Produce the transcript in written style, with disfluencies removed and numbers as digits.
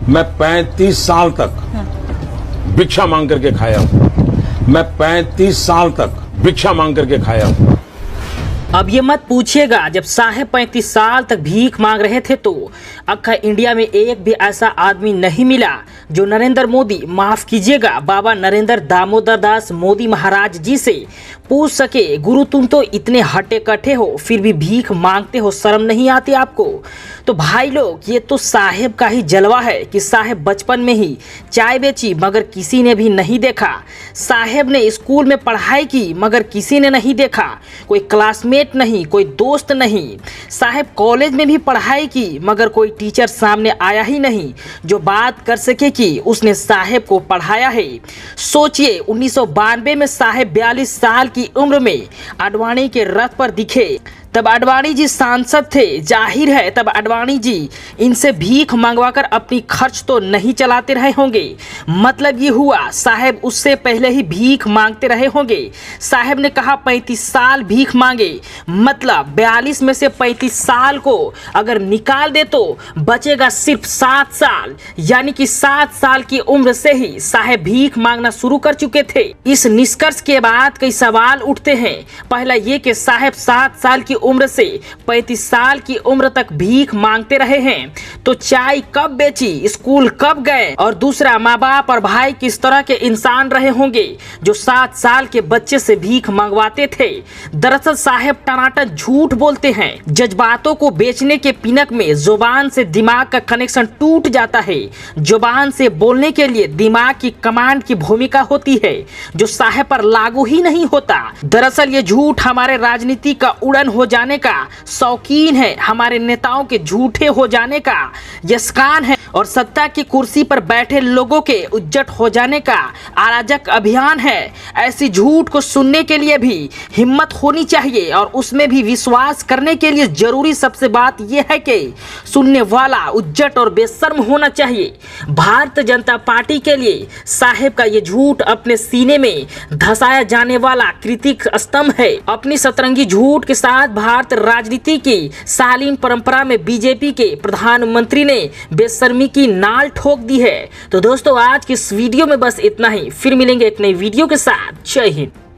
मैं 35 साल तक भिक्षा मांग करके खाया हूं। मैं 35 साल तक भिक्षा मांग करके खाया हूं। अब ये मत पूछिएगा, जब साहब 35 साल तक भीख मांग रहे थे तो अक्खा इंडिया में एक भी ऐसा आदमी नहीं मिला जो नरेंद्र मोदी, माफ कीजिएगा बाबा नरेंद्र दामोदर दास मोदी महाराज जी से पूछ सके, गुरु तुम तो इतने हटे कट्टे हो फिर भी भीख मांगते हो, शर्म नहीं आती आपको? तो भाई लोग, ये तो साहेब का ही जलवा है कि साहेब बचपन में ही चाय बेची मगर किसी ने भी नहीं देखा। साहेब ने स्कूल में पढ़ाई की मगर किसी ने नहीं देखा, कोई क्लासमेट नहीं, कोई दोस्त नहीं। साहेब कॉलेज में भी पढ़ाई की मगर कोई टीचर सामने आया ही नहीं जो बात कर सके कि उसने साहेब को पढ़ाया है। सोचिए 1992 में साहेब 42 साल की उम्र में आडवाणी के रथ पर दिखे। तब आडवाणी जी सांसद थे, जाहिर है तब आडवाणी जी इनसे भीख मंगवाकर अपनी खर्च तो नहीं चलाते रहे होंगे। मतलब ये हुआ साहेब उससे पहले ही भीख मांगते रहे होंगे। साहेब ने कहा 35 साल भीख मांगे, मतलब 42 में से 35 साल को अगर निकाल दे तो बचेगा सिर्फ 7 साल, यानी कि 7 साल की उम्र से ही साहेब भीख मांगना शुरू कर चुके थे। इस निष्कर्ष के बाद कई सवाल उठते हैं। पहला ये कि साहेब 7 साल की उम्र से 35 साल की उम्र तक भीख मांगते रहे हैं तो चाय कब बेची, स्कूल कब गए, और दूसरा माँ बाप और भाई किस तरह के इंसान रहे होंगे जो 7 साल के बच्चे से भीख मंगवाते थे। दरअसल साहेब टनाटन झूठ बोलते हैं। जज्बातों को बेचने के पिनक में जुबान से दिमाग का कनेक्शन टूट जाता है। जुबान से बोलने के लिए दिमाग की कमांड की भूमिका होती है जो साहेब पर लागू ही नहीं होता। दरअसल ये झूठ हमारे राजनीति का उड़न हो जाने का शौकीन है, हमारे नेताओं के झूठे हो जाने का यस्कान है और सत्ता की कुर्सी पर बैठे लोगों के उज्जट हो जाने का अराजक अभियान है। ऐसी झूठ को सुनने के लिए भी हिम्मत होनी चाहिए और उसमें भी विश्वास करने के लिए जरूरी सबसे बात यह है कि सुनने वाला उज्जट और बेशर्म होना चाहिए। भारतीय जनता पार्टी के लिए साहेब का ये झूठ अपने सीने में धसाया जाने वाला कृतिक स्तंभ है। अपनी सतरंगी झूठ के साथ भारत राजनीति की शालीन परंपरा में बीजेपी के प्रधानमंत्री ने बेशर्मी की नाल ठोक दी है। तो दोस्तों आज की इस वीडियो में बस इतना ही, फिर मिलेंगे एक नई वीडियो के साथ। जय हिंद।